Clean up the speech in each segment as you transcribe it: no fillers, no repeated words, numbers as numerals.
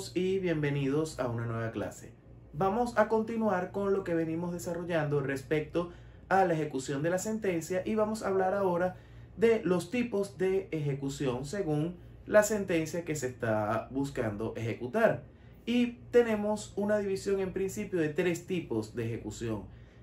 todos y bienvenidos a una nueva clase. Vamos a continuar con lo que venimos desarrollando respecto a la ejecución de la sentencia y vamos a hablar ahora de los tipos de ejecución según la sentencia que se está buscando ejecutar. Y tenemos una división en principio de tres tipos de ejecución.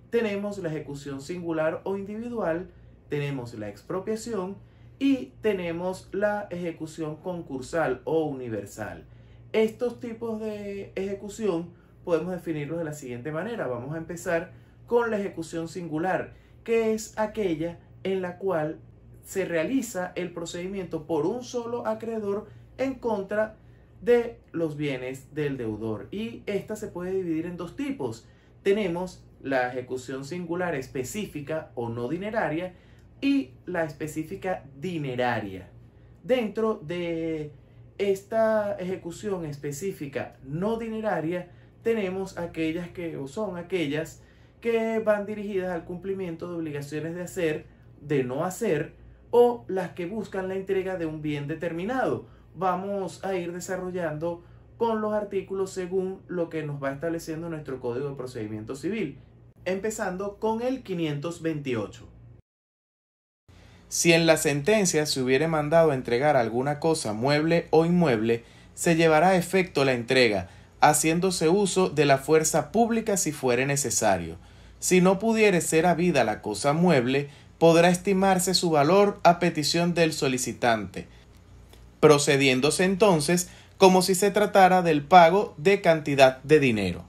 Tenemos la ejecución singular o individual, tenemos la expropiación y tenemos la ejecución concursal o universal. Estos tipos de ejecución podemos definirlos de la siguiente manera. Vamos a empezar con la ejecución singular, que es aquella en la cual se realiza el procedimiento por un solo acreedor en contra de los bienes del deudor. Y esta se puede dividir en dos tipos. Tenemos la ejecución singular específica o no dineraria y la específica dineraria. Dentro de esta ejecución específica no dineraria tenemos aquellas que van dirigidas al cumplimiento de obligaciones de hacer, de no hacer, o las que buscan la entrega de un bien determinado. Vamos a ir desarrollando con los artículos según lo que nos va estableciendo nuestro Código de Procedimiento Civil, empezando con el 528. Si en la sentencia se hubiere mandado entregar alguna cosa mueble o inmueble, se llevará a efecto la entrega, haciéndose uso de la fuerza pública si fuere necesario. Si no pudiere ser habida la cosa mueble, podrá estimarse su valor a petición del solicitante, procediéndose entonces como si se tratara del pago de cantidad de dinero.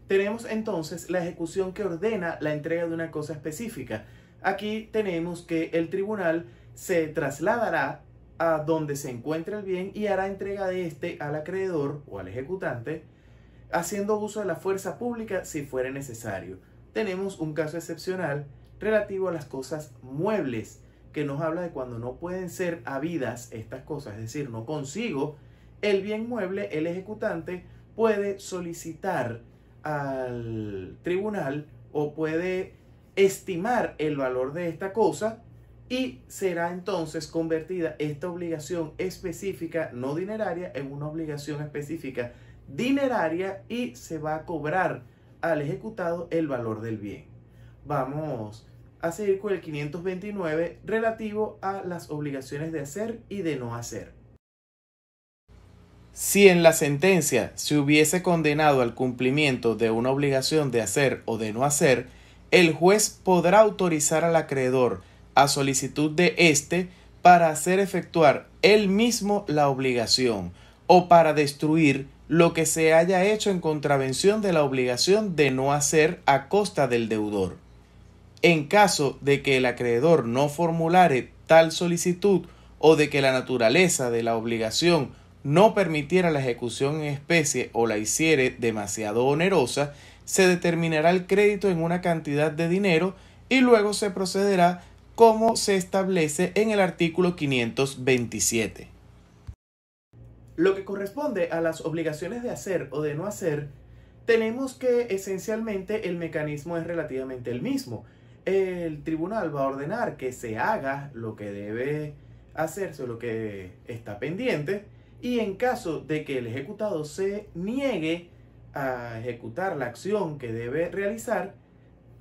Tenemos entonces la ejecución que ordena la entrega de una cosa específica. Aquí tenemos que el tribunal se trasladará a donde se encuentra el bien y hará entrega de este al acreedor o al ejecutante, haciendo uso de la fuerza pública si fuere necesario. Tenemos un caso excepcional relativo a las cosas muebles, que nos habla de cuando no pueden ser habidas estas cosas, es decir, no consigo el bien mueble, el ejecutante puede solicitar al tribunal o puede estimar el valor de esta cosa y será entonces convertida esta obligación específica no dineraria en una obligación específica dineraria y se va a cobrar al ejecutado el valor del bien. Vamos a seguir con el 529 relativo a las obligaciones de hacer y de no hacer. Si en la sentencia se hubiese condenado al cumplimiento de una obligación de hacer o de no hacer, el juez podrá autorizar al acreedor, a solicitud de éste, para hacer efectuar él mismo la obligación o para destruir lo que se haya hecho en contravención de la obligación de no hacer a costa del deudor. En caso de que el acreedor no formulare tal solicitud o de que la naturaleza de la obligación no permitiera la ejecución en especie o la hiciere demasiado onerosa, se determinará el crédito en una cantidad de dinero y luego se procederá como se establece en el artículo 527. Lo que corresponde a las obligaciones de hacer o de no hacer, tenemos que esencialmente el mecanismo es relativamente el mismo. El tribunal va a ordenar que se haga lo que debe hacerse o lo que está pendiente, y en caso de que el ejecutado se niegue a ejecutar la acción que debe realizar,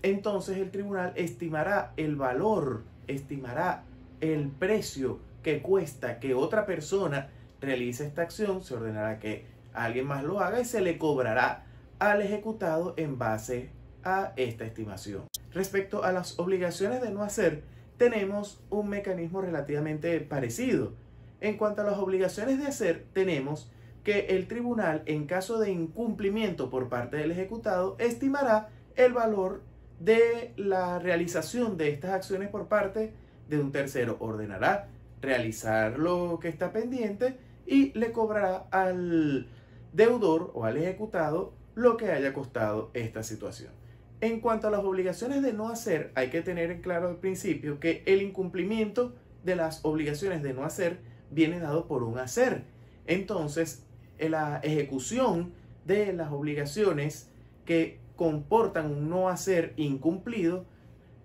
entonces el tribunal estimará el valor, estimará el precio que cuesta que otra persona realice esta acción, se ordenará que alguien más lo haga y se le cobrará al ejecutado en base a esta estimación. Respecto a las obligaciones de no hacer, tenemos un mecanismo relativamente parecido. En cuanto a las obligaciones de hacer, tenemos que el tribunal, en caso de incumplimiento por parte del ejecutado, estimará el valor de la realización de estas acciones por parte de un tercero. Ordenará realizar lo que está pendiente y le cobrará al deudor o al ejecutado lo que haya costado esta situación. En cuanto a las obligaciones de no hacer, hay que tener en claro al principio que el incumplimiento de las obligaciones de no hacer viene dado por un hacer. Entonces, la ejecución de las obligaciones que comportan un no hacer incumplido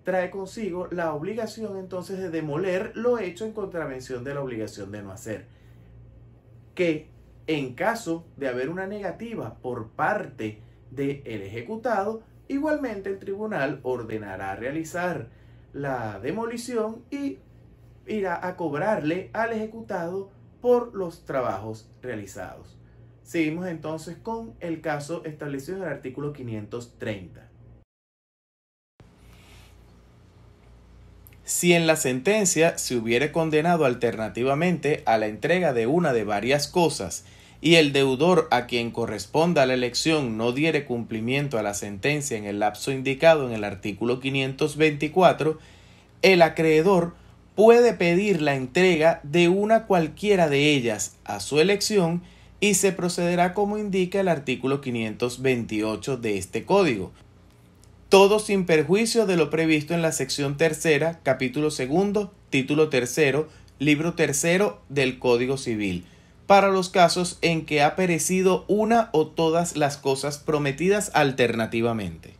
trae consigo la obligación entonces de demoler lo hecho en contravención de la obligación de no hacer, que En caso de haber una negativa por parte del ejecutado, igualmente el tribunal ordenará realizar la demolición y irá a cobrarle al ejecutado por los trabajos realizados. Seguimos entonces con el caso establecido en el artículo 530. Si en la sentencia se hubiere condenado alternativamente a la entrega de una de varias cosas y el deudor a quien corresponda la elección no diere cumplimiento a la sentencia en el lapso indicado en el artículo 524, el acreedor puede pedir la entrega de una cualquiera de ellas a su elección y se procederá como indica el artículo 528 de este código. Todo sin perjuicio de lo previsto en la sección tercera, capítulo segundo, título tercero, libro tercero del Código Civil, para los casos en que ha perecido una o todas las cosas prometidas alternativamente.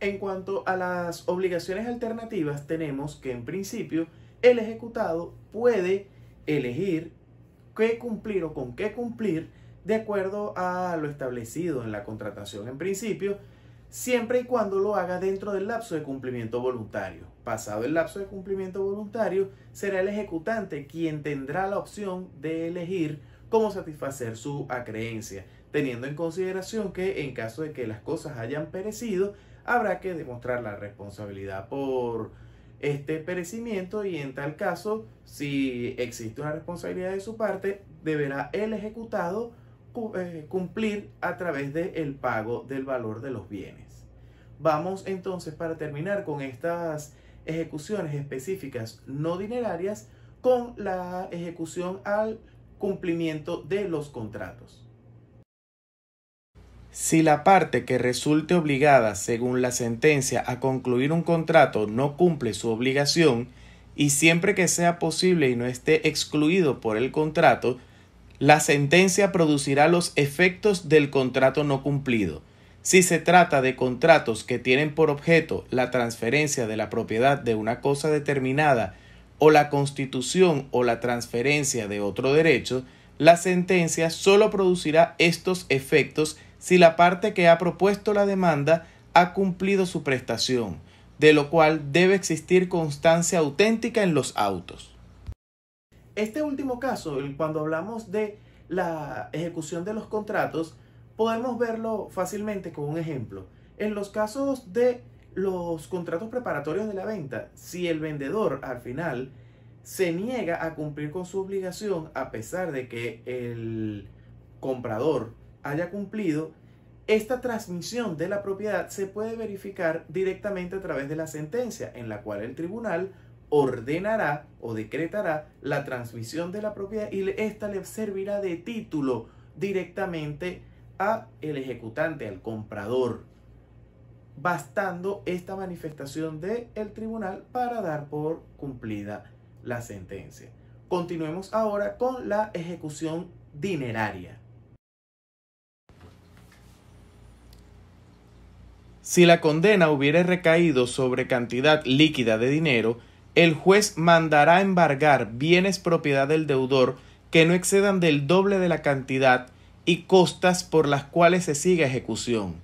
En cuanto a las obligaciones alternativas, tenemos que en principio el ejecutado puede elegir qué cumplir o con qué cumplir de acuerdo a lo establecido en la contratación en principio, siempre y cuando lo haga dentro del lapso de cumplimiento voluntario. Pasado el lapso de cumplimiento voluntario, será el ejecutante quien tendrá la opción de elegir cómo satisfacer su acreencia, teniendo en consideración que en caso de que las cosas hayan perecido, habrá que demostrar la responsabilidad por este perecimiento y en tal caso, si existe una responsabilidad de su parte, deberá el ejecutado cumplir a través del pago del valor de los bienes. Vamos entonces, para terminar con estas ejecuciones específicas no dinerarias, con la ejecución al cumplimiento de los contratos. Si la parte que resulte obligada según la sentencia a concluir un contrato no cumple su obligación, y siempre que sea posible y no esté excluido por el contrato, la sentencia producirá los efectos del contrato no cumplido. Si se trata de contratos que tienen por objeto la transferencia de la propiedad de una cosa determinada o la constitución o la transferencia de otro derecho, la sentencia solo producirá estos efectos si la parte que ha propuesto la demanda ha cumplido su prestación, de lo cual debe existir constancia auténtica en los autos. Este último caso, cuando hablamos de la ejecución de los contratos, podemos verlo fácilmente con un ejemplo. En los casos de los contratos preparatorios de la venta, si el vendedor al final se niega a cumplir con su obligación a pesar de que el comprador haya cumplido, esta transmisión de la propiedad se puede verificar directamente a través de la sentencia, en la cual el tribunal ordenará o decretará la transmisión de la propiedad y esta le servirá de título directamente al ejecutante, al comprador, bastando esta manifestación del tribunal para dar por cumplida la sentencia. Continuemos ahora con la ejecución dineraria. Si la condena hubiere recaído sobre cantidad líquida de dinero, el juez mandará embargar bienes propiedad del deudor que no excedan del doble de la cantidad y costas por las cuales se siga ejecución.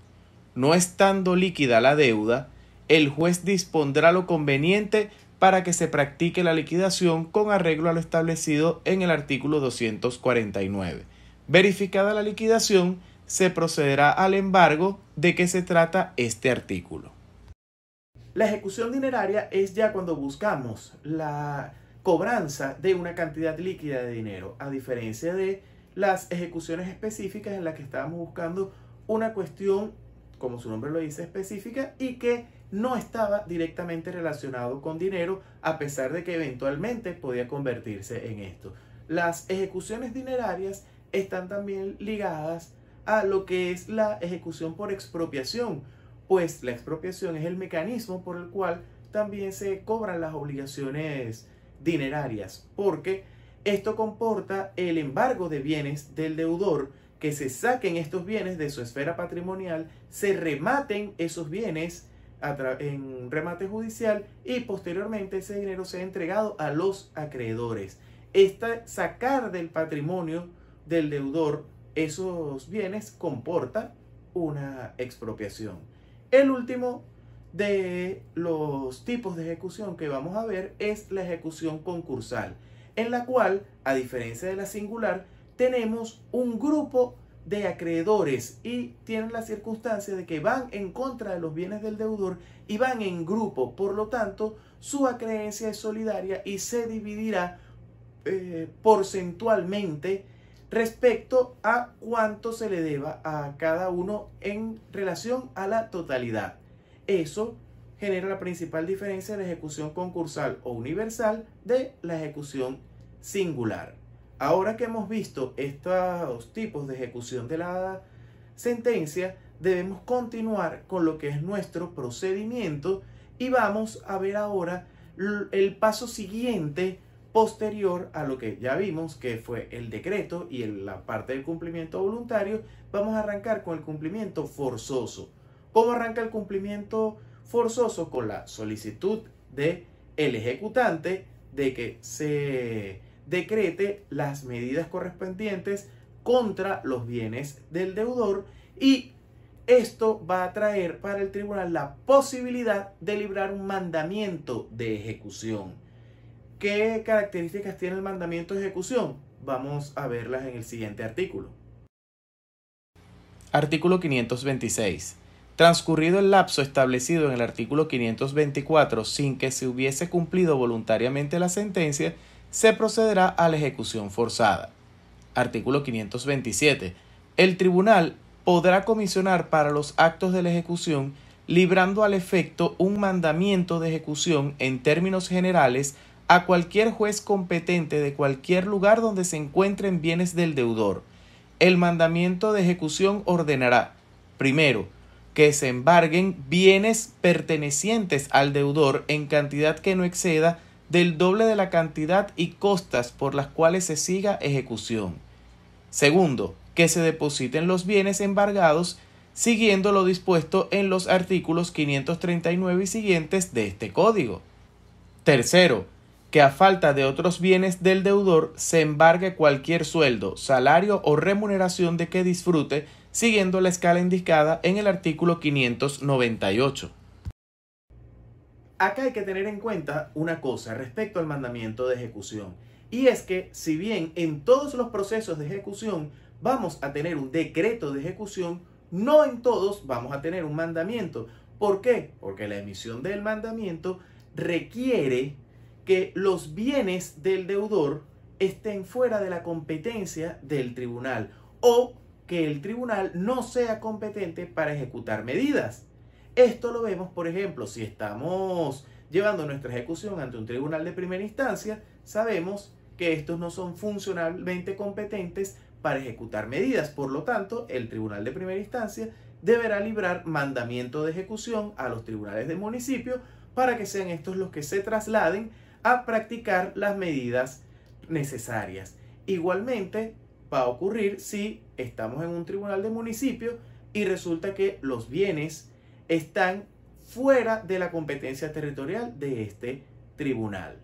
No estando líquida la deuda, el juez dispondrá lo conveniente para que se practique la liquidación con arreglo a lo establecido en el artículo 249. Verificada la liquidación, se procederá al embargo. ¿De qué se trata este artículo? La ejecución dineraria es ya cuando buscamos la cobranza de una cantidad líquida de dinero, a diferencia de las ejecuciones específicas en las que estábamos buscando una cuestión, como su nombre lo dice, específica y que no estaba directamente relacionado con dinero, a pesar de que eventualmente podía convertirse en esto. Las ejecuciones dinerarias están también ligadas a lo que es la ejecución por expropiación, pues la expropiación es el mecanismo por el cual también se cobran las obligaciones dinerarias, porque esto comporta el embargo de bienes del deudor, que se saquen estos bienes de su esfera patrimonial, se rematen esos bienes en remate judicial y posteriormente ese dinero sea entregado a los acreedores. Sacar del patrimonio del deudor esos bienes comporta una expropiación. El último de los tipos de ejecución que vamos a ver es la ejecución concursal, en la cual, a diferencia de la singular, tenemos un grupo de acreedores y tienen la circunstancia de que van en contra de los bienes del deudor y van en grupo. Por lo tanto, su acreencia es solidaria y se dividirá porcentualmente respecto a cuánto se le deba a cada uno en relación a la totalidad. Eso genera la principal diferencia de la ejecución concursal o universal de la ejecución singular. Ahora que hemos visto estos tipos de ejecución de la sentencia, debemos continuar con lo que es nuestro procedimiento y vamos a ver ahora el paso siguiente posterior a lo que ya vimos, que fue el decreto y la parte del cumplimiento voluntario. Vamos a arrancar con el cumplimiento forzoso. ¿Cómo arranca el cumplimiento forzoso? Con la solicitud del ejecutante de que se decrete las medidas correspondientes contra los bienes del deudor, y esto va a traer para el tribunal la posibilidad de librar un mandamiento de ejecución. ¿Qué características tiene el mandamiento de ejecución? Vamos a verlas en el siguiente artículo. Artículo 526. Transcurrido el lapso establecido en el artículo 524 sin que se hubiese cumplido voluntariamente la sentencia, se procederá a la ejecución forzada. Artículo 527. El tribunal podrá comisionar para los actos de la ejecución, librando al efecto un mandamiento de ejecución en términos generales a cualquier juez competente de cualquier lugar donde se encuentren bienes del deudor. El mandamiento de ejecución ordenará, primero, que se embarguen bienes pertenecientes al deudor en cantidad que no exceda del doble de la cantidad y costas por las cuales se siga ejecución. Segundo, que se depositen los bienes embargados siguiendo lo dispuesto en los artículos 539 y siguientes de este código. Tercero, que a falta de otros bienes del deudor se embargue cualquier sueldo, salario o remuneración de que disfrute, siguiendo la escala indicada en el artículo 598. Acá hay que tener en cuenta una cosa respecto al mandamiento de ejecución, y es que si bien en todos los procesos de ejecución vamos a tener un decreto de ejecución, no en todos vamos a tener un mandamiento. ¿Por qué? Porque la emisión del mandamiento requiere que los bienes del deudor estén fuera de la competencia del tribunal o que el tribunal no sea competente para ejecutar medidas. Esto lo vemos, por ejemplo, si estamos llevando nuestra ejecución ante un tribunal de primera instancia, sabemos que estos no son funcionalmente competentes para ejecutar medidas. Por lo tanto, el tribunal de primera instancia deberá librar mandamiento de ejecución a los tribunales de municipio para que sean estos los que se trasladen a practicar las medidas necesarias. Igualmente va a ocurrir si estamos en un tribunal de municipio y resulta que los bienes están fuera de la competencia territorial de este tribunal.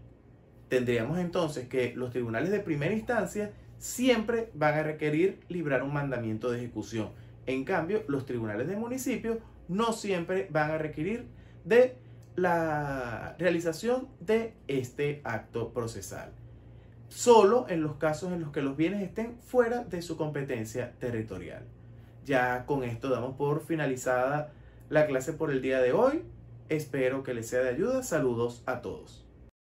Tendríamos entonces que los tribunales de primera instancia siempre van a requerir librar un mandamiento de ejecución. En cambio, los tribunales de municipio no siempre van a requerir de la realización de este acto procesal. Solo en los casos en los que los bienes estén fuera de su competencia territorial. Ya con esto damos por finalizada la clase por el día de hoy. Espero que les sea de ayuda. Saludos a todos.